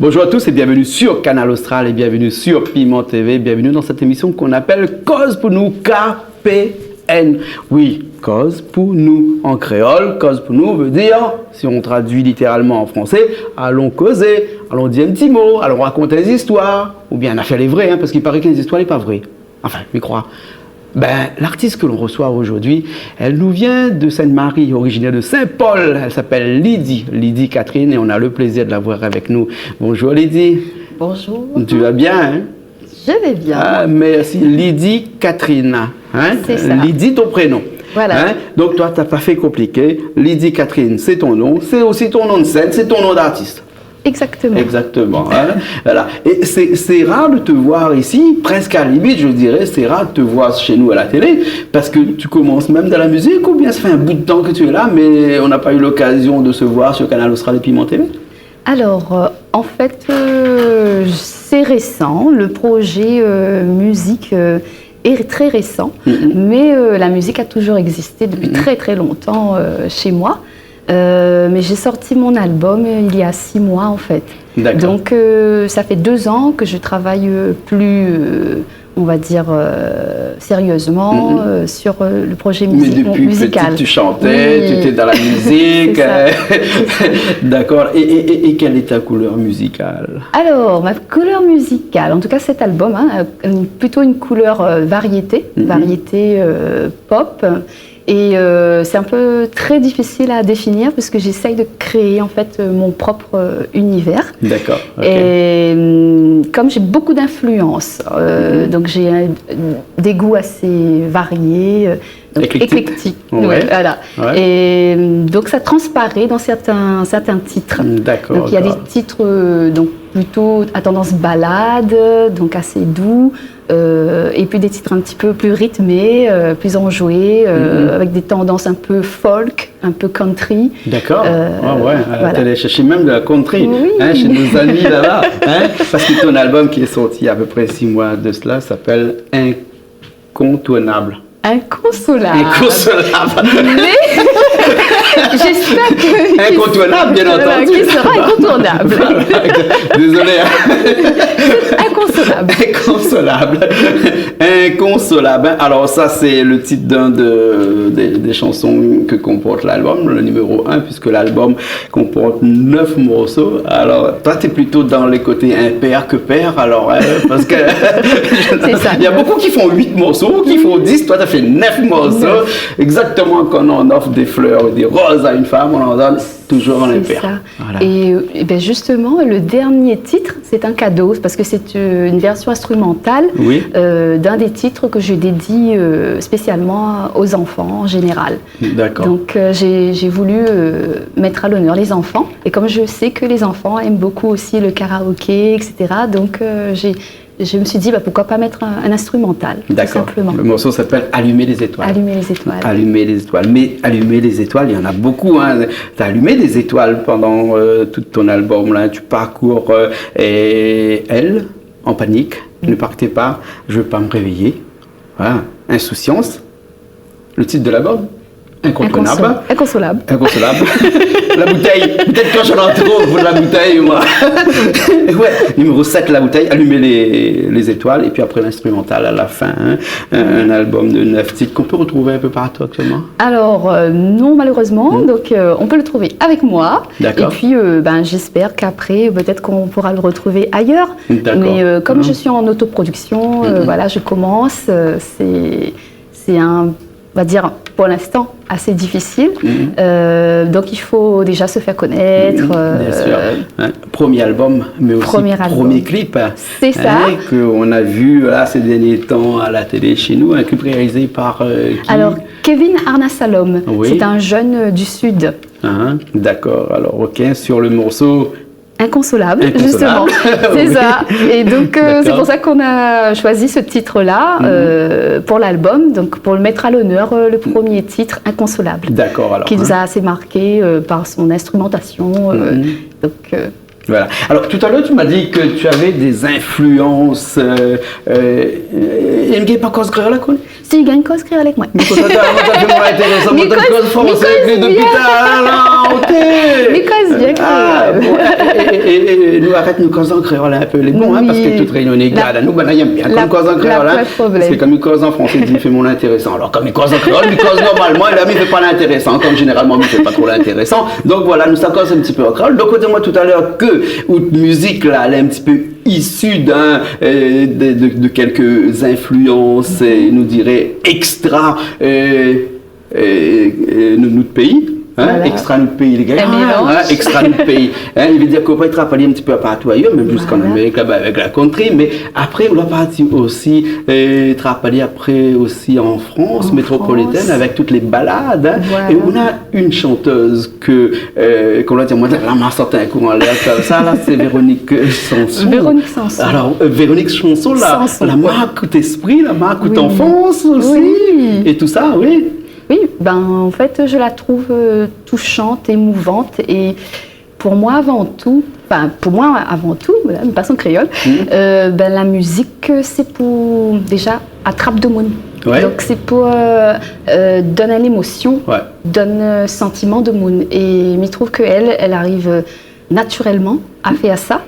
Bonjour à tous et bienvenue sur Canal Austral et bienvenue sur Piment TV. Bienvenue dans cette émission qu'on appelle Cause pour nous, KPN. Oui, Cause pour nous en créole. Cause pour nous veut dire, si on traduit littéralement en français, allons causer, allons dire un petit mot, allons raconter des histoires. Ou bien on a fait les vraies, parce qu'il paraît que les histoires n'est pas vraies. Enfin, je crois. L'artiste que l'on reçoit aujourd'hui, elle nous vient de Sainte-Marie, originaire de Saint-Paul. Elle s'appelle Lydie Catherine, et on a le plaisir de la voir avec nous. Bonjour Lydie. Bonjour. Tu vas bien, hein? Je vais bien. Ah, merci. Lydie Catherine. Hein? C'est ça. Lydie, ton prénom. Voilà. Hein? Donc toi, tu n'as pas fait compliqué. Lydie Catherine, c'est ton nom. C'est aussi ton nom de scène, c'est ton nom d'artiste. Exactement. Exactement. Hein? Voilà. Et c'est rare de te voir ici, presque à la limite, je dirais, c'est rare de te voir chez nous à la télé, parce que tu commences même dans la musique, ou bien ça fait un bout de temps que tu es là, mais on n'a pas eu l'occasion de se voir sur Canal Austral et Piment TV? Alors, en fait, c'est récent. Le projet musique est très récent, mais la musique a toujours existé depuis très très longtemps chez moi. Mais j'ai sorti mon album il y a 6 mois en fait. Donc ça fait 2 ans que je travaille plus, on va dire, sérieusement sur le projet musical. Mais depuis petite, tu chantais, tu étais dans la musique. D'accord. Et quelle est ta couleur musicale? Alors, ma couleur musicale, en tout cas cet album, plutôt une couleur variété, variété pop. Et c'est un peu très difficile à définir parce que j'essaye de créer en fait mon propre univers. D'accord. Okay. Et comme j'ai beaucoup d'influences, donc j'ai des goûts assez variés, éclectiques. Ouais. Voilà. Ouais. Et donc ça transparaît dans certains titres. D'accord. Donc il y a des titres donc plutôt à tendance ballade, donc assez doux. Et puis des titres un petit peu plus rythmés, plus enjoués, avec des tendances un peu folk, un peu country. D'accord. Voilà. Tu allais chercher même de la country chez nos amis là-bas. Parce que ton album qui est sorti il y a à peu près 6 mois de cela s'appelle Incontournable. Inconsolable. Mais j'espère que... Incontournable, bien entendu. Qui sera incontournable. Désolé. Inconsolable. Inconsolable. Alors ça, c'est le titre d'un des chansons que comporte l'album, le numéro 1, puisque l'album comporte 9 morceaux. Alors, toi, tu es plutôt dans les côtés impair que pair, alors, parce que... c'est ça. Il y a beaucoup qui font 8 morceaux, qui font 10, toi, tu as fait 9 morceaux. Exactement comme on offre des fleurs et des roses à une femme, on en donne toujours en impair. Voilà. Et bien justement, le dernier titre, c'est un cadeau, parce que c'est une version instrumentale d'un des titres que je dédie spécialement aux enfants en général. D'accord. Donc j'ai voulu mettre à l'honneur les enfants, et comme je sais que les enfants aiment beaucoup aussi le karaoké, etc., donc je me suis dit, pourquoi pas mettre un instrumental, tout simplement. Le morceau s'appelle Allumer les étoiles. Allumer les étoiles. Allumer les étoiles. Mais allumer les étoiles, il y en a beaucoup. Hein. Tu as allumé des étoiles pendant tout ton album. Là. Tu parcours elle, en panique, ne partez pas, je ne veux pas me réveiller. Voilà. Insouciance, le titre de l'album. Incontournable. Inconsolable. La bouteille. Peut-être quand j'en ai trop pour la bouteille, moi. Numéro 7, la bouteille. Allumer les étoiles. Et puis après l'instrumental à la fin. Un album de 9 titres qu'on peut retrouver un peu partout actuellement. Alors, non, malheureusement. Donc, on peut le trouver avec moi. D'accord. Et puis, j'espère qu'après, peut-être qu'on pourra le retrouver ailleurs. Mais comme je suis en autoproduction, je commence. C'est un... on va dire, pour l'instant, assez difficile. Donc, il faut déjà se faire connaître. Bien sûr. Premier album, mais aussi premier clip. C'est ça. Qu'on a vu ces derniers temps à la télé chez nous. Un clip réalisé par qui? Alors, Kevin Arnasalom. C'est un jeune du Sud. D'accord. Alors, sur le morceau... Inconsolable, justement. C'est ça. Et donc, c'est pour ça qu'on a choisi ce titre-là pour l'album, donc pour le mettre à l'honneur, le premier titre, Inconsolable. D'accord, alors. Qui nous a assez marqué par son instrumentation. Voilà. Alors, tout à l'heure, tu m'as dit que tu avais des influences. Il n'y a pas cause créole à quoi? Si, il y a une cause créole avec moi. Mais quand tu as fait moins intéressant, tu as cause français depuis tard. enchanté. Mais cause bien créole. Et nous arrête nous cause en créole un peu les bons, hein, parce que toute réunion est gade. Nous, ben, aime bien comme cause en créole, hein, parce que comme il cause en français, il fait mon intéressant. Alors, comme il cause en créole, il cause normalement, et là, il ne fait pas l'intéressant, comme généralement, il ne fait pas trop l'intéressant. Donc voilà, nous, ça cause un petit peu en créole. Donc, moi tout à l'heure que votre musique, là, elle est un petit peu issue de quelques influences, nous dirait, extra notre pays. Hein, voilà. Extra notre pays, les gars. Extra notre pays. Hein, il veut dire qu'on va travailler un petit peu partout ailleurs, même jusqu'en Amérique, là-bas, avec la country. Mais après, on va partir aussi, travailler après aussi en France métropolitaine, avec toutes les balades. Hein. Voilà. Et on a une chanteuse qu'on va dire, moi, la m'a sorti un coup en l'air comme ça, là, c'est Véronique Sanson. Véronique Sanson. Alors, Véronique Sanson, la marque d'esprit, la marque d'enfance aussi. Oui. Et tout ça, oui. Oui, ben en fait, je la trouve touchante, émouvante et pour moi avant tout, voilà, une façon créole, ben la musique c'est pour déjà attrape de monde. Ouais. Donc c'est pour donner l'émotion, donne sentiment de monde et je trouve qu'elle arrive naturellement à faire ça.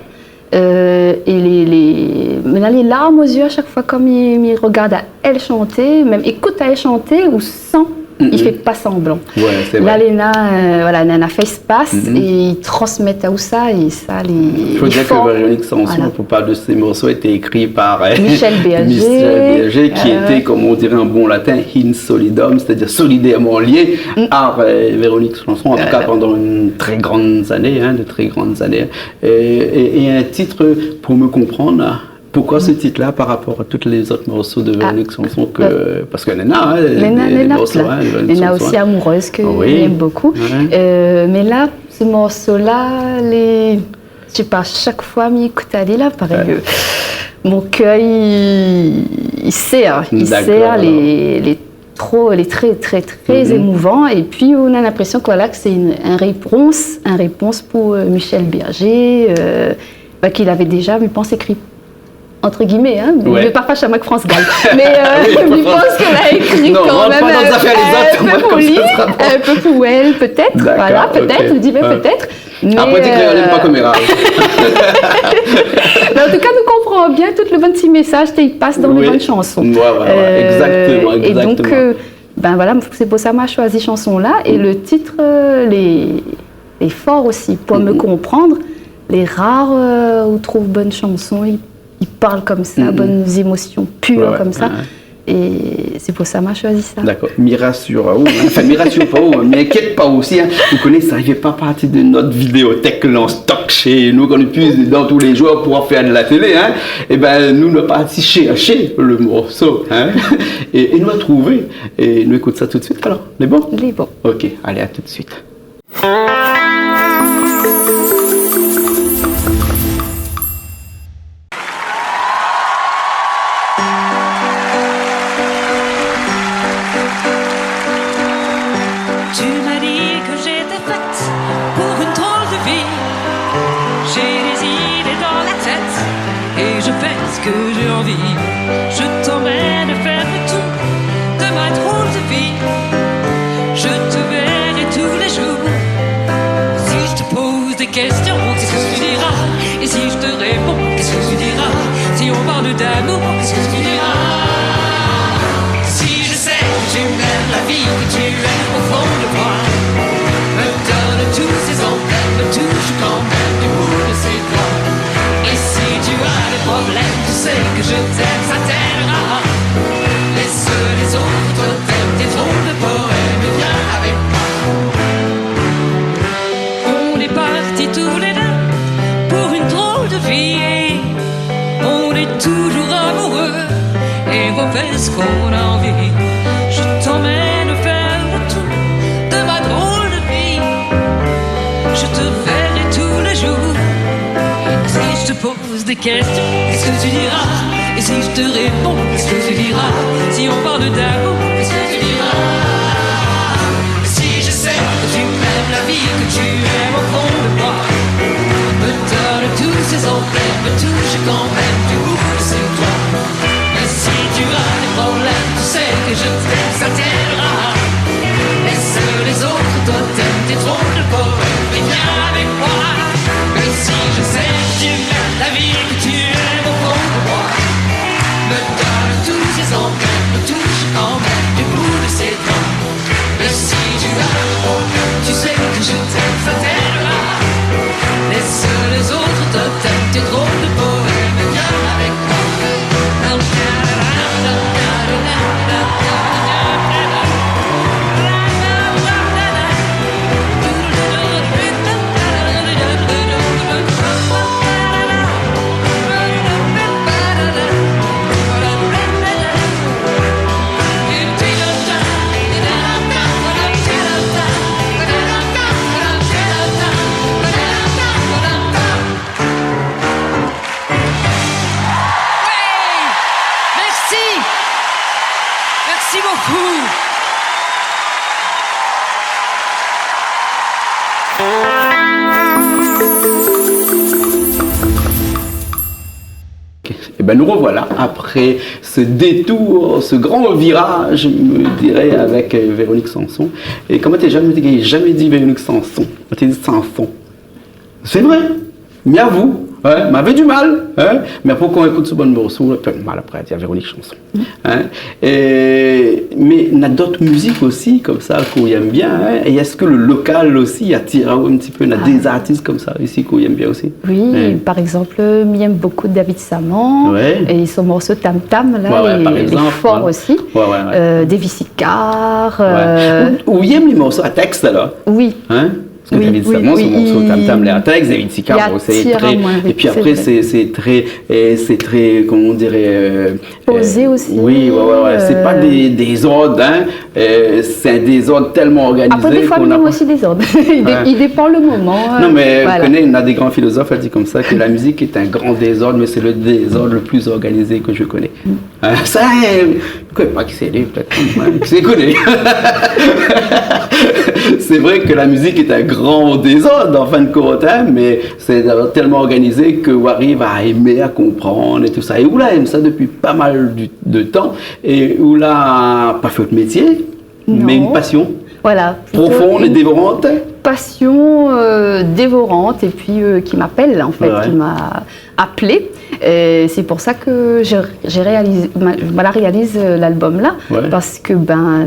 Et maintenant les larmes aux yeux à chaque fois comme il regarde à elle chanter, même écoute à elle chanter ou sent. Il fait pas semblant. Ouais, c'est vrai. Là, Léna fait espace et il transmet à où ça et ça les. Il faut dire que Véronique Sanson, pour parler de ces morceaux, a été écrit par Michel Berger, qui était, comme on dirait en bon latin, in solidum, c'est-à-dire solidairement lié à Véronique Sanson, en tout cas pendant de très grandes années. Et un titre pour me comprendre. Pourquoi ce titre-là par rapport à tous les autres morceaux de Véronique Sanson parce que Léna, Léna aussi amoureuse que j'aime beaucoup. Ouais. Mais là, ce morceau-là, je sais pas, chaque fois m'écoute aller là, pareil. Mon cœur, il serre les très émouvants. Et puis on a l'impression que c'est une réponse pour Michel Berger, qu'il avait déjà, je pense, écrit. Entre guillemets, hein, mais parfois chez avec France Gall. Mais je pense qu'elle a écrit quand même un peu pour lui, un peu pour elle, peut-être. Voilà, peut-être, je dis peut-être. Mais après, tu ne l'aime pas comme erreur. Mais en tout cas, nous comprenons bien tout le bon petit message qui passe dans les bonnes chansons. Exactement. Et donc, c'est pour ça que j'ai choisi cette chanson-là. Et le titre, est fort aussi, pour me comprendre. Les rares où on trouve bonnes chansons, il parle comme ça, bonnes émotions pures comme ça. Et c'est pour ça que j'ai choisi ça. D'accord. M'y rassure pas, mais inquiète pas aussi. Hein. Vous connaissez, ça ne fait pas partie de notre vidéothèque que l'on stocke chez nous, qu'on utilise dans tous les jours pour faire de la télé. Hein. Et ben nous, nous parti chercher le morceau. Hein. Et nous a trouvé. Et nous écoute ça tout de suite alors. On est bon? On est bon. Ok, allez, à tout de suite. Je t'emmène faire le tour de ma drôle de vie. Je te verrai tous les jours. Si je te pose des questions, qu'est-ce que tu diras? Et si je te réponds, qu'est-ce que tu diras? Si on parle d'amour, qu'est-ce que tu diras? Si je sais que tu m'aimes, la vie que tu aimes au fond de moi, me donne tous ces emblèmes, me touche quand même du bout de ses doigts. Et si tu as des problèmes, tu sais que je t'aime, ça t'aidera. Laisse les autres t'aiment, tes drôles de poèmes, viens avec moi. On est partis tous les deux pour une drôle de vie. On est toujours amoureux et on fait ce qu'on a envie. Je t'emmène faire le tour de ma drôle de vie. Je te verrai tous les jours. Si je te pose des questions, qu'est-ce que tu diras? Et si je te réponds, qu'est-ce que tu diras? Si on parle d'amour, qu'est-ce que tu diras? Si je sais que tu m'aimes, la vie que tu aimes au fond de moi, me donne tous ces emblèmes, me touche quand même du bout de ses doigts. Mais si tu as des problèmes, tu sais que je t'aime, ça t'aidera. Laisse les autres, toi t'aimes, t'es trop de pauvre. Merci beaucoup. Et ben nous revoilà après ce détour, ce grand virage, je me dirais, avec Véronique Sanson. Et comment t'es jamais dit Véronique Sanson, t'es dit Sanson. C'est vrai, mais à vous, hein, m'avait du mal, hein, mais après qu'on écoute ce bon morceau, peu mal après à dire Véronique Sanson. Hein, mais on a d'autres musiques aussi comme ça qu'on aime bien, hein, et est-ce que le local aussi attire un petit peu, on a des artistes comme ça ici qu'on aime bien aussi? Oui, par exemple, j'aime beaucoup David Saman, et son morceau Tam Tam, là, il est fort aussi. David Sicard. Ou il aime les morceaux à texte là? Oui. Hein? Parce que David Saman, son morceau Tam Tam, les textes, David Sicard, c'est très. Et puis après, c'est très, comment on dirait. Posé aussi. Oui, c'est pas des ordres, hein. C'est un désordre tellement organisé. Après, des fois, il y a aussi des ordres. Il dépend le moment. Non, mais vous connaissez, on a des grands philosophes, elle dit comme ça, que la musique est un grand désordre, mais c'est le désordre le plus organisé que je connais. Ça, je ne connais pas qui c'est, peut-être. Qui c'est connu. C'est vrai que la musique est un grand désordre en fin de compte, hein, mais c'est tellement organisé qu'on arrive à aimer, à comprendre et tout ça. Et Oula aime ça depuis pas mal de temps, et Oula n'a pas fait autre métier, mais une passion. Voilà. Profonde et dévorante. Passion dévorante, et puis qui m'appelle, en fait, qui m'a appelée. C'est pour ça que j'ai réalise l'album là, parce que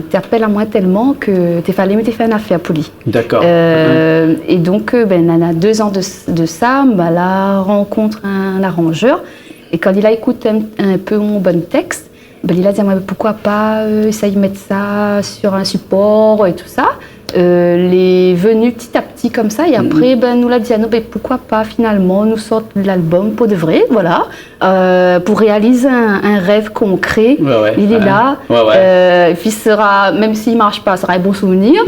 t'appelles à moi tellement que t'es fait une affaire pour lui. D'accord. Et donc, on a 2 ans de ça, là, rencontre un arrangeur, et quand il a écouté un peu mon bon texte, il a dit pourquoi pas essayer de mettre ça sur un support et tout ça. Les venus petit à petit comme ça, et après nous l'a dit pourquoi pas finalement nous sortir l'album pour de vrai, voilà, pour réaliser un rêve concret. Il est là, puis sera, même s'il marche pas, sera un bon souvenir.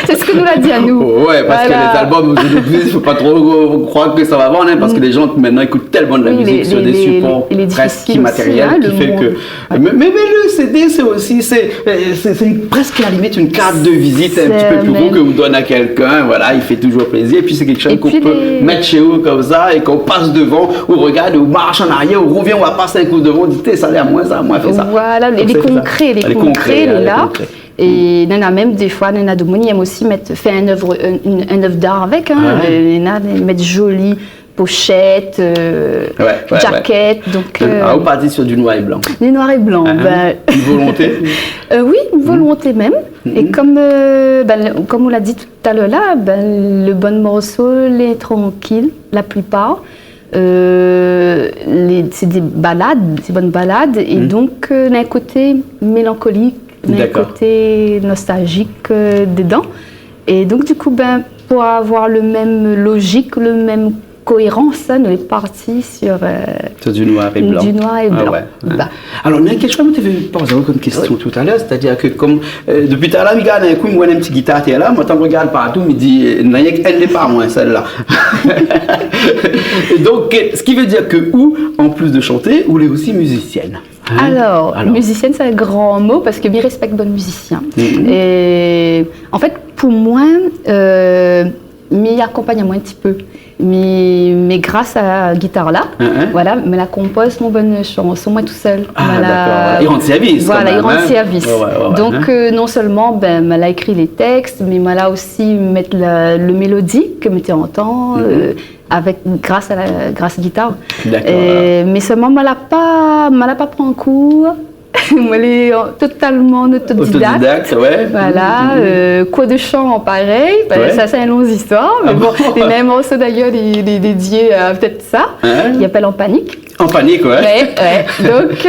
C'est ce que nous l'a dit à nous. Parce que les albums aujourd'hui, il faut pas trop croire que ça va vendre, hein, parce que les gens maintenant écoutent tellement de la musique sur des supports presque immatériels, qui fait que. Mais le CD, c'est aussi, c'est presque à la limite une carte de visite un petit peu plus gros que vous donnez à quelqu'un, voilà, il fait toujours plaisir, et puis c'est quelque chose qu'on peut mettre chez vous comme ça, et qu'on passe devant, ou regarde, ou marche en arrière, ou revient, on va passer un coup devant, on dit, ça allait à moi, ça, moi, fait ça. Voilà, les concrets, là. Et il y en a même des fois, il y en a de monde, ils aiment aussi faire une œuvre d'art avec, hein, il y en a, ils mettent joli. Pochette, jaquette, donc... vous partez sur du noir et blanc. Du noir et blanc, Une volonté oui, une volonté même. Et comme on l'a dit tout à l'heure là, le bon morceau, les tranquilles, la plupart, c'est des balades, c'est bonnes balades, et donc d'un côté mélancolique, d'un côté nostalgique dedans. Et donc du coup, pour avoir le même logique, le même cohérence, nous est parti sur du noir et blanc. Du noir et blanc. Alors, il y a quelque chose que tu avais posé comme question tout à l'heure, c'est-à-dire que comme depuis tout à l'heure, je regarde un coup, moi, une petite guitare, tu es là, moi, je regarde partout, je me dis, elle n'est pas moins celle-là. Donc, ce qui veut dire que, en plus de chanter, vous êtes aussi musicienne. Alors, musicienne, c'est un grand mot parce que je respecte bonne musicien. Et en fait, pour moi, m'y accompagne moi un petit peu. Mais grâce à la guitare là, voilà, mais la compose mon bonne chanson moi tout seul. D'accord. Il rend service. Voilà, il rend service. Donc non seulement elle a écrit les textes, mais elle a aussi mettre le mélodie que tu entends grâce à la guitare. D'accord. Mais seulement elle a pas pris en cours. Moi, elle est totalement autodidacte. Voilà. Quoi de chant, pareil. Ça, c'est une longue histoire. Mais bon, les mêmes morceaux d'ailleurs, il est dédié à peut-être ça. Il appelle En Panique. En panique, Donc,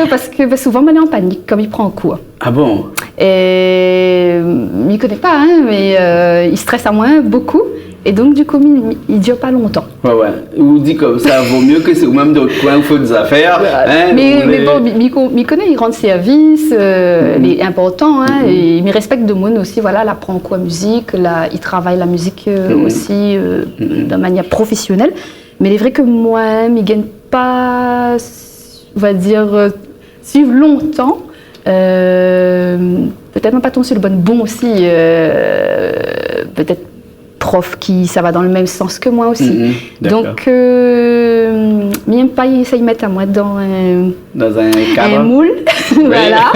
parce que souvent, elle est en panique, comme il prend en cours. Ah bon? Et il ne connaît pas, mais il stresse à moins beaucoup. Et donc, du coup, il ne dure pas longtemps. Ou dit comme ça, vaut mieux que c'est même dans le coin où il faut des affaires. Mais bon, il connaît, il rend service, il est important, et il respecte de monde aussi, voilà, il apprend quoi musique, il travaille la musique aussi de manière professionnelle. Mais il est vrai que moi, il ne gagne pas, on va dire, suivre longtemps Peut-être même pas tomber sur le bon aussi. Peut-être prof qui ça va dans le même sens que moi aussi. Donc même pas essayer de mettre à moi dans un cadre. Un moule. Voilà.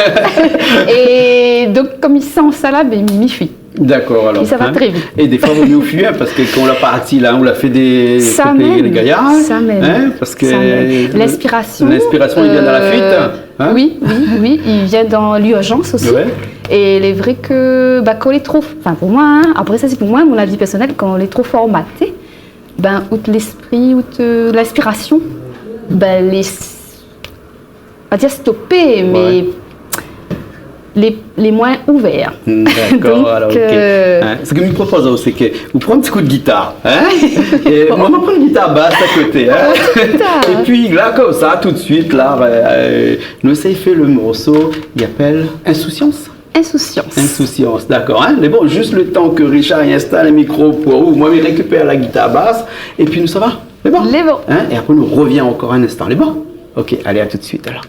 Et donc comme il sent ça là, ben il m'y fuit. D'accord, alors. Et ça va très vite. Et des fois, on nous fuit, parce que quand on l'a parti là, on l'a fait des gaillards. Ça même. Hein, parce que l'inspiration. L'inspiration, il vient dans la fuite. Hein? Oui, il vient dans l'urgence aussi. Ouais. Et il est vrai que quand on est trop, enfin pour moi, hein, après ça c'est pour moi, mon avis personnel, quand on est trop formaté, outre l'esprit, outre l'inspiration, les, pas dire stopper, mais les moins ouverts. D'accord, alors ok. Ce que je me propose, c'est que vous prenez un petit coup de guitare, et on va prendre une guitare basse à côté, et puis là, comme ça, tout de suite, là, nous essayons de faire le morceau, il appelle Insouciance. Insouciance, d'accord. Mais bon, juste le temps que Richard installe le micro pour vous, moi, je récupère la guitare basse, et puis nous, ça va? Les bons. Et après, nous revient encore un instant. Les bons? Ok, allez, à tout de suite alors.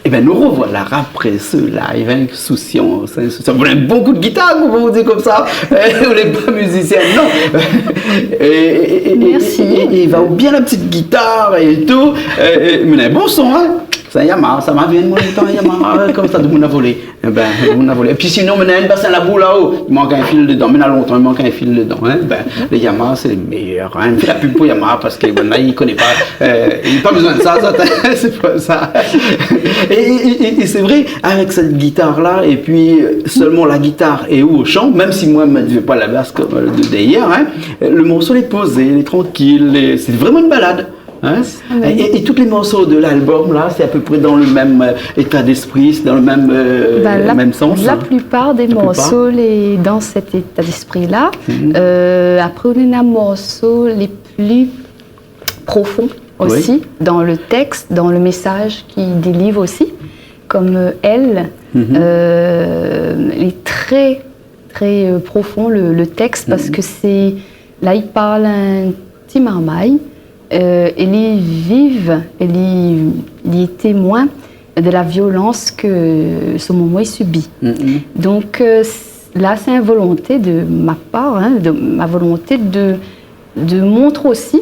Eh bien, nous revoilà après ce live, insouciance, insouciance. Vous avez beaucoup de guitare, vous vous dites comme ça. Vous n'êtes pas musicien, non. Merci. Et il va bien la petite guitare et tout. Mais un bon son, hein. C'est un Yamaha, ça m'a vu mon temps, un Yamaha, comme ça, tout le monde a volé. Eh ben, tout le monde a volé. Et puis sinon, on a une bassin là-bas, là-haut, il manque un fil dedans. Mais là, longtemps, il manque un fil dedans. Hein. Ben, les Yamaha, c'est les meilleurs. Hein. Il fait la pub pour Yamaha parce qu'il ne connaît pas. Il n'a pas besoin de ça, c'est pas ça. Et c'est vrai, avec cette guitare-là, et puis seulement la guitare et au chant, même si moi, je ne fais pas la basse comme d'hier, hein, le morceau est posé, il est tranquille, c'est vraiment une balade. Hein? Et tous les morceaux de l'album, là, c'est à peu près dans le même état d'esprit, c'est dans le même, même sens. La plupart des morceaux dans cet état d'esprit-là. Après, on a des morceaux les plus profonds aussi, dans le texte, dans le message qu'il délivre aussi, comme Elle. Il est très, très profond, le texte, parce que c'est... Là, il parle un petit marmaille. Elle est vive, elle est témoin de la violence que ce moment subit. Donc là, c'est une volonté de ma part, hein, de ma volonté de montrer aussi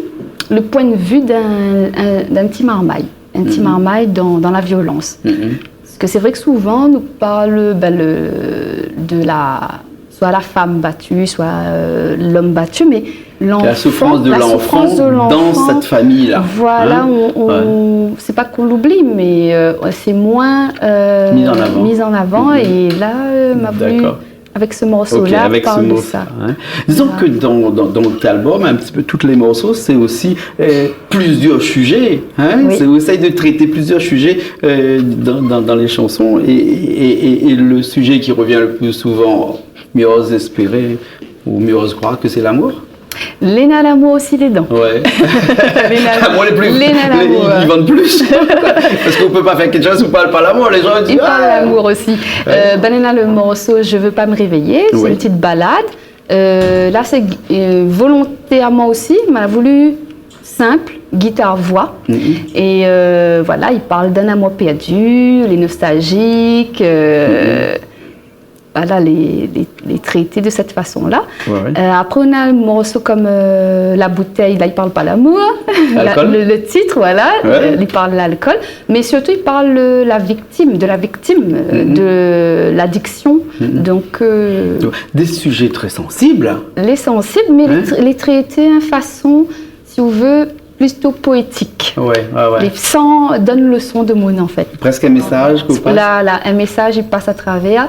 le point de vue d'un petit marmaille, petit marmaille dans la violence. Parce que c'est vrai que souvent, on nous parle de soit la femme battue, soit l'homme battu, mais la souffrance de l'enfant dans cette famille-là. Voilà, hein? C'est pas qu'on l'oublie, mais c'est moins mis en avant. Et là, m'a voulu, avec ce morceau-là, parler de ça. Hein. Disons que dans notre album, un petit peu tous les morceaux, c'est aussi plusieurs sujets. Hein? Oui. On essaye de traiter plusieurs sujets dans les chansons. Et le sujet qui revient le plus souvent, mieux ose espérer ou mieux ose croire que c'est l'amour. Léna l'amour aussi dedans. Ouais. L'amour les plus. Ils vendent plus. Parce qu'on peut pas faire quelque chose où on parle pas l'amour. Les gens disent. Ils parlent l'amour aussi. Léna, le morceau Je veux pas me réveiller, c'est une petite balade. Là, c'est volontairement aussi, mais elle a voulu simple, guitare-voix. Et voilà, il parle d'un amour perdu, les nostalgiques. Voilà, les traiter de cette façon-là. Après, on a un morceau comme La bouteille, là, il ne parle pas l'amour. Le titre, voilà, il parle de l'alcool. Mais surtout, il parle de la victime, de l'addiction. Donc, des sujets très sensibles. Les sensibles, mais les traiter de façon, si on veut, plutôt poétique. Les sons donnent le son de mots, en fait. Presque un message qu'on passe. Là, un message, il passe à travers.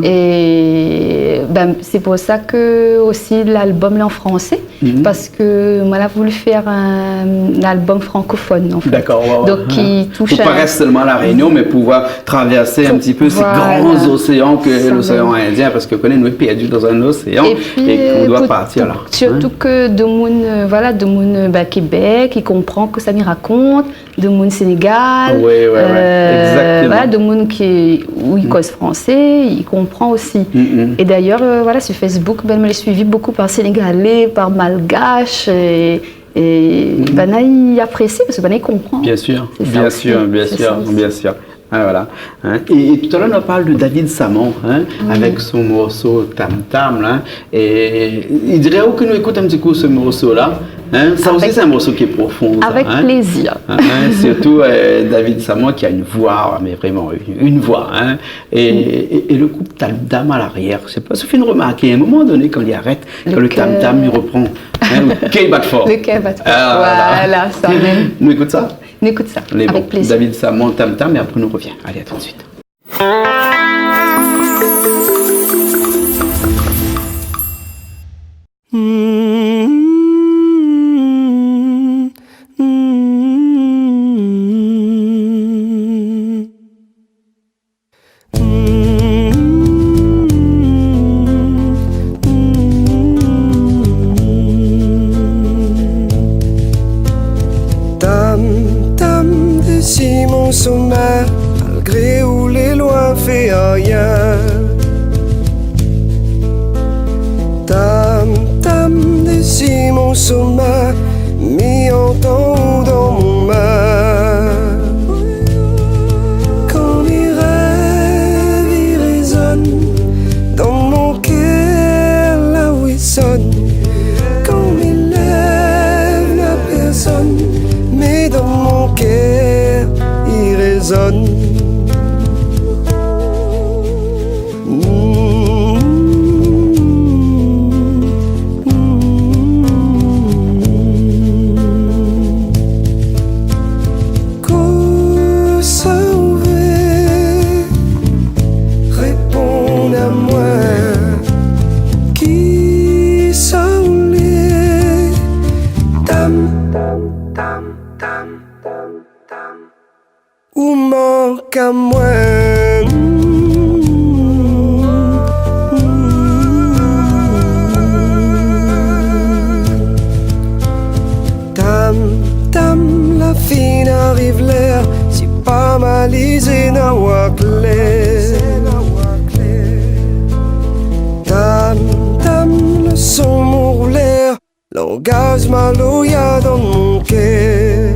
Et c'est pour ça que aussi l'album est en français, parce que moi, j'ai voulu faire un album francophone, en fait. D'accord. Donc, qui touche pas rester seulement à La Réunion, mais pouvoir traverser un petit peu ces grands océans que l'océan Indien, parce qu'on est perdu dans un océan et qu'on doit partir là. Surtout que de mon Québec, qui comprend que ça m'y raconte, de mon Sénégal, exactement. Voilà, de mon où il cause français, il comprend aussi. Et d'ailleurs, voilà, sur Facebook, je l'ai suivi beaucoup par Sénégalais, par Malgaches, et il apprécie parce que il comprend. Bien sûr. Ah, voilà. Hein. Et tout à l'heure, on parle de David Samon, avec son morceau Tam Tam. Là. Et il dirait que nous écoutons un petit coup ce morceau-là. Hein. Ça aussi, c'est un morceau qui est profond. Avec plaisir. Surtout David Samon qui a une voix, mais vraiment une voix. Hein. Et le groupe Tam Tam à l'arrière, je sais pas, ça fait une remarque. À un moment donné, quand il arrête, quand le Tam Tam, il reprend. Le Quai bat fort. Le Quai bat fort. Voilà, ça même. Nous écoute ça? On écoute ça, avec plaisir. David Samon, Tam Tam, et après on revient. Allez, à tout de suite. Sommet, malgré où les lois fait rien. Tam tam d'ici mon sommet, mi-entend dans mon main. Quand qu'à moi. La fin arrive l'air, si pas malisé na wakle. Tam, le son m'ouvre langage maloya dans mon cœur.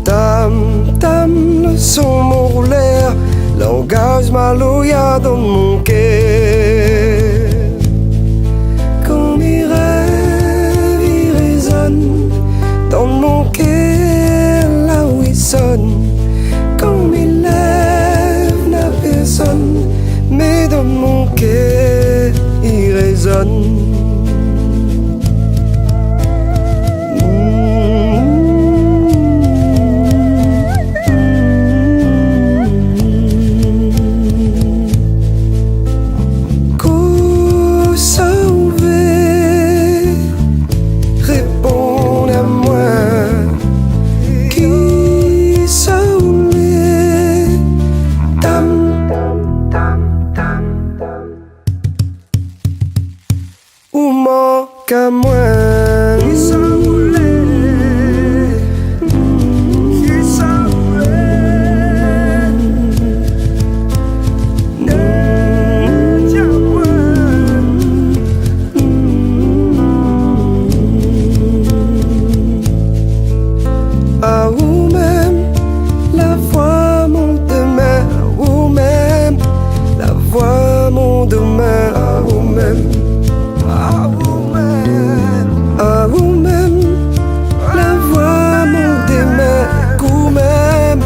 Tam, le son m'ouvre langage maloya dans mon cœur. Quand mes rêves y résonnent dans mon cœur, là où il sonne, quand mes lèvres n'a personne, mais dans mon cœur il résonne. Qu'à moi, qui s'en voulait, qui s'en voulait, tiens-moi, à vous-même, la voix mon demain, à vous-même, la voix mon demain, à vous-même. À vous-même, la voix mon demain, vous-même,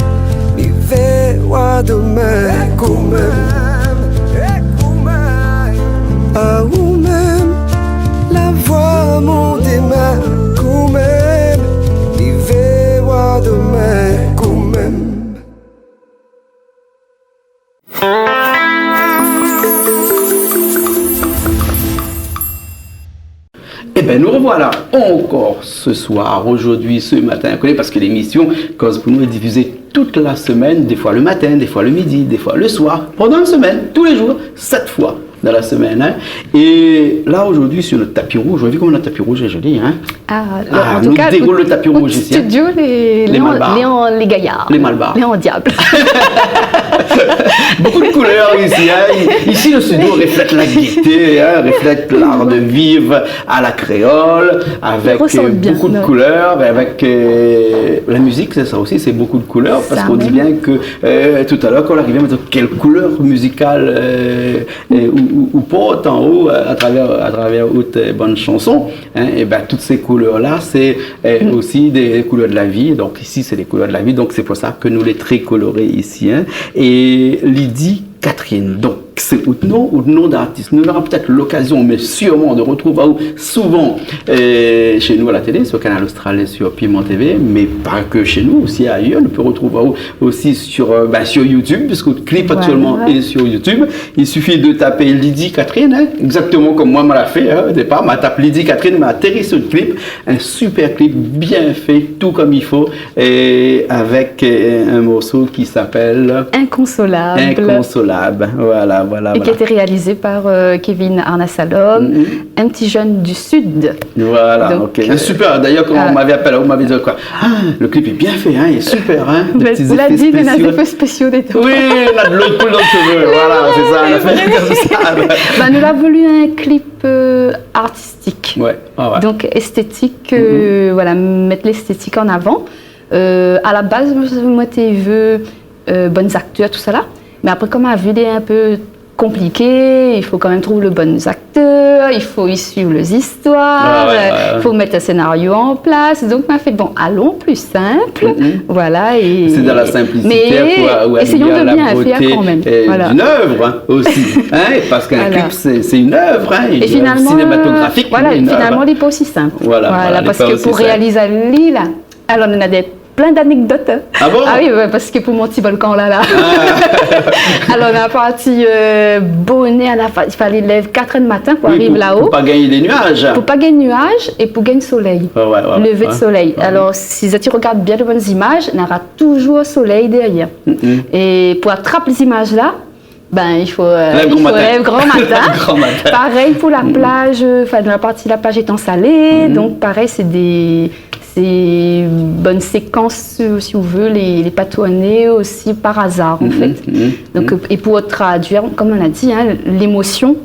vivez wa demain, vous-même, à vous-même, la voix mon demain, vous-même, vivez wa demain, vous-même. Eh bien, nous revoilà encore ce soir, aujourd'hui, ce matin, parce que l'émission Cause pour nous est diffusée toute la semaine, des fois le matin, des fois le midi, des fois le soir, pendant une semaine, tous les jours, 7 fois dans la semaine. Hein. Et là, aujourd'hui, sur notre tapis rouge, vous avez vu comment le tapis rouge est joli. Hein. En tout nous cas, déroule le tapis rouge ici. Studio, les gaillards. Les malbars. Les en diable. Beaucoup de couleurs ici. Hein. Ici, le studio reflète la gaieté, hein, reflète l'art de vivre à la créole, avec beaucoup de couleurs, avec la musique, c'est ça aussi, c'est beaucoup de couleurs, parce qu'on dit bien que tout à l'heure, quand on arrivait, on me dit quelle couleur musicale ou porte en haut à travers toutes bonnes chansons. Hein, et ben toutes ces couleurs-là, c'est aussi des couleurs de la vie. Donc ici, c'est des couleurs de la vie. Donc c'est pour ça que nous les tricolorés ici. Hein. Et Lydie Catherine, donc c'est au nom d'artiste. Nous aurons peut-être l'occasion, mais sûrement de retrouver souvent chez nous à la télé, sur Canal Austral et sur Piment TV, mais pas que chez nous, aussi ailleurs. On peut retrouver aussi sur YouTube, puisque le clip actuellement est sur YouTube. Il suffit de taper Lydie Catherine, hein, exactement comme moi m'a fait au départ. M'a tapé Lydie Catherine, m'a atterri sur le clip. Un super clip bien fait, tout comme il faut, et avec un morceau qui s'appelle Inconsolable. Inconsolable, voilà. Et qui a été réalisé par Kevin Arnasalom, un petit jeune du Sud. Voilà, donc, ok. Super, d'ailleurs, quand on m'avait appelé, on m'avait dit quoi, le clip est bien fait, hein, il est super. Hein, vous l'avez dit, il y a des effets spéciaux des temps. Oui, on a de l'eau coule dans le cheveu, voilà, c'est ça, on a fait comme ça. Nous avons voulu un clip artistique, ouais. Donc esthétique, mettre l'esthétique en avant. À la base, moi, je veux bonnes acteurs, tout ça là. Mais après, comme la ville est un peu compliquée, il faut quand même trouver le bon acteur, il faut y suivre les histoires, il faut mettre un scénario en place. Donc, m'a fait bon, allons plus simple, voilà. Et c'est dans la simplicité, mais essayons de bien faire quand même. D'une œuvre hein, aussi, hein, parce qu'un clip c'est une œuvre, hein, une œuvre cinématographique. Voilà, finalement, il n'est pas aussi simple. Voilà, parce que pour réaliser l'île, alors on a des plein d'anecdotes. Ah bon? Ah oui, parce que pour mon petit volcan là. Alors on a parti bonnet à la fin, il fallait lever 4h du matin pour arriver là-haut. Pour pas gagner des nuages. Pour pas gagner de nuages et pour gagner le soleil. Lever de soleil. Alors si tu regardes bien les bonnes images, il y aura toujours soleil derrière. Et pour attraper les images là, ben, il faut lever grand matin. Pareil pour la plage, la partie de la plage étant salée, donc pareil, c'est bonnes séquences, si vous voulez, les patouaner aussi par hasard en fait. Donc, et pour traduire, comme on a dit, hein, l'émotion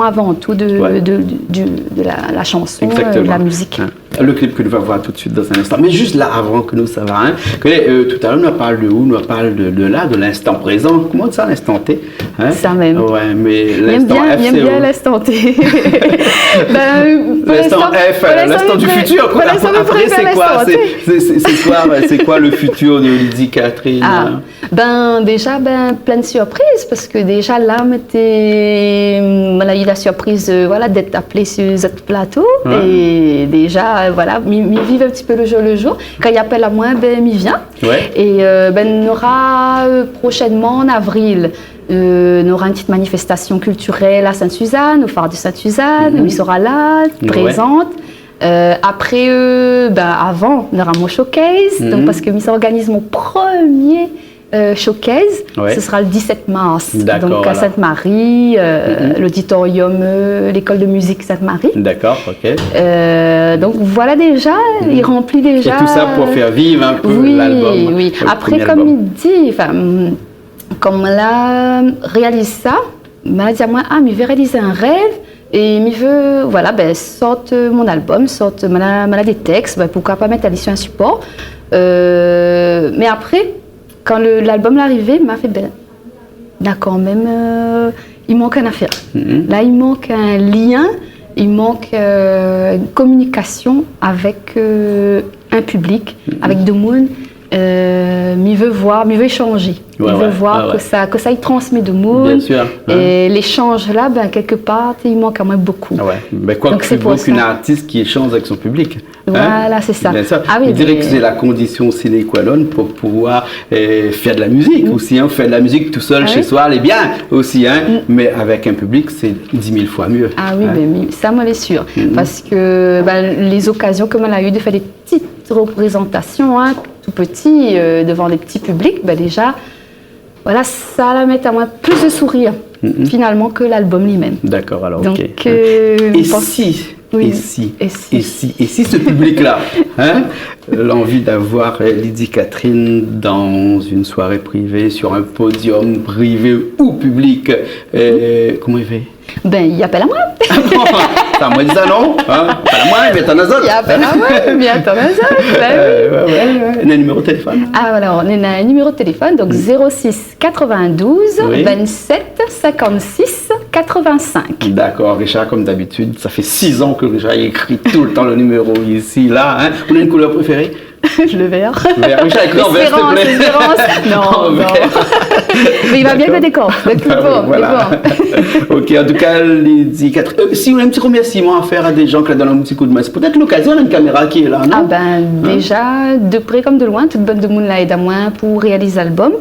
avant tout de la chanson, de la musique. Le clip que nous allons voir tout de suite dans un instant. Mais juste là, avant que nous savions, hein, tout à l'heure, nous parlons de où? Nous parlons de là, de l'instant présent. Comment on dit ça, l'instant T? Hein? Ça même. Ouais, mais l'instant F, c'est bien l'instant T. L'instant F, l'instant du futur. Après, c'est quoi le futur de Lydie Catherine? Ben, déjà, plein de surprises, parce que déjà, là, on a eu la surprise d'être appelé sur ce plateau. Et déjà, m'y vivre un petit peu le jour. Quand il appelle à moi, m'y vient. Ouais. Et on aura prochainement en avril, on aura une petite manifestation culturelle à Sainte-Suzanne, au phare de Sainte-Suzanne, où il sera là, présente. Après, avant, on aura mon showcase, donc parce que je organise mon premier showcase, ce sera le 17 mars, donc à Sainte-Marie, l'auditorium, l'école de musique Sainte-Marie. D'accord, ok. Donc voilà déjà, il remplit déjà. Et tout ça pour faire vivre un peu l'album. Oui, après comme il dit, comme on a réalisé ça, il m'a dit à moi, mais il veut réaliser un rêve. Et il veut, sorte mon album, sorte des textes, pourquoi pas mettre à l'issue un support. Mais après, quand l'album est arrivé, il m'a fait, là quand même, il manque une affaire. Là, il manque un lien, il manque une communication avec un public, avec deux mondes. Il veut échanger. Il veut voir que ça y transmet de mots. Bien sûr. Et l'échange là, quelque part, il manque quand même beaucoup. Quoi que plus beau qu'une artiste qui échange avec son public. Voilà, c'est ça. Je dirais que c'est la condition sine qua non pour pouvoir faire de la musique aussi. Faire de la musique tout seul chez soi, elle est bien aussi. Mais avec un public, c'est 10 000 fois mieux. Ah oui, ça, moi, c'est sûr. Parce que les occasions que l'on a eues de faire des petites représentations, tout petit, devant des petits publics, déjà, ça la met à moi plus de sourire, finalement, que l'album lui-même. D'accord, alors, donc, ok. Et si ce public-là, l'envie d'avoir Lydie Catherine dans une soirée privée, sur un podium privé ou public, comment il fait? Il appelle à moi. Ça moi dit ça, non? Pas à moi, mais t'en as autres. Il appelle à moi, mais t'en as autres. On a un numéro de téléphone? Alors, on a un numéro de téléphone, donc 06 92 27 56 85. D'accord, Richard, comme d'habitude, ça fait 6 ans que Richard écrit tout le temps le numéro ici, là. On a une couleur préférée? Le vert. Richard, écrit en vert, s'il te plaît. Espérance. Non. Mais il va bien que des corps. Ok, en tout cas, Lydie Catherine. Si on a un petit remerciement à faire à des gens qui donnent un petit coup de main, c'est peut-être l'occasion, on a une caméra qui est là, non? Déjà, de près comme de loin, toute bonne de monde là aide à moi pour réaliser l'album.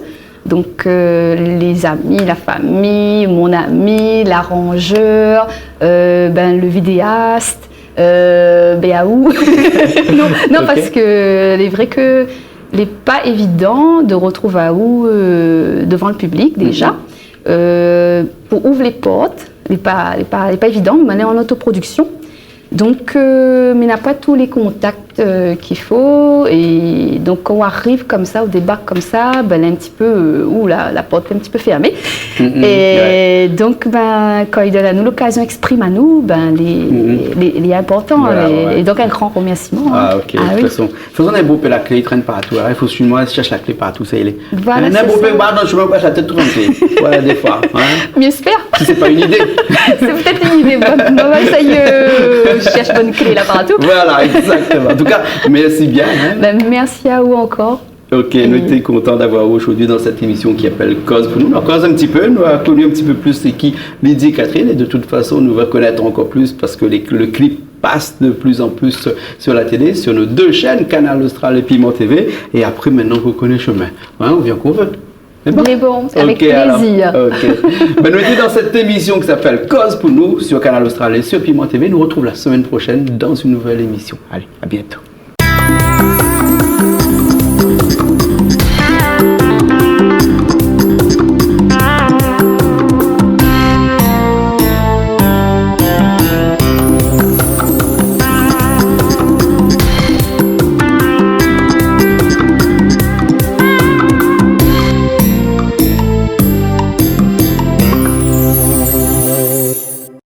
Donc, les amis, la famille, mon ami, l'arrangeur, le vidéaste. Béaou. non, parce que c'est vrai que n'est pas évident de retrouver Aou devant le public déjà. Pour ouvrir les portes, n'est pas évident, mais on est en autoproduction. Donc, mais n'a pas tous les contacts qu'il faut. Et donc, quand on arrive comme ça, on débarque comme ça, elle est un petit peu, la porte est un petit peu fermée. Donc, quand il donne à nous l'occasion, exprime à nous, les importants. Et donc, un grand remerciement. Ok. De toute façon, un beau peu la clé, il traîne partout. Il faut suivre moi, si je cherche la clé partout, ça y est. Voilà. Un beau peu, je me passe la tête tout entier. Voilà, des fois. J'espère. Si c'est pas une idée. C'est peut-être une idée. Ça y est. Je cherche bonne clé là partout. Voilà, exactement. En tout cas, merci bien. Merci à vous encore. Ok, nous étions contents d'avoir aujourd'hui dans cette émission qui appelle Cause pour nous. On cause un petit peu, nous avons connu un petit peu plus c'est qui Lydie Catherine et de toute façon nous va connaître encore plus parce que le clip passe de plus en plus sur la télé, sur nos deux chaînes, Canal Austral et Piment TV. Et après, maintenant qu'on connaît le chemin, hein, on vient qu'on veut. Mais bon, avec plaisir. Alors, ben, nous étions dans cette émission qui s'appelle Cause pour nous sur Canal Austral et sur Piment TV. Nous retrouvons la semaine prochaine dans une nouvelle émission. Allez, à bientôt.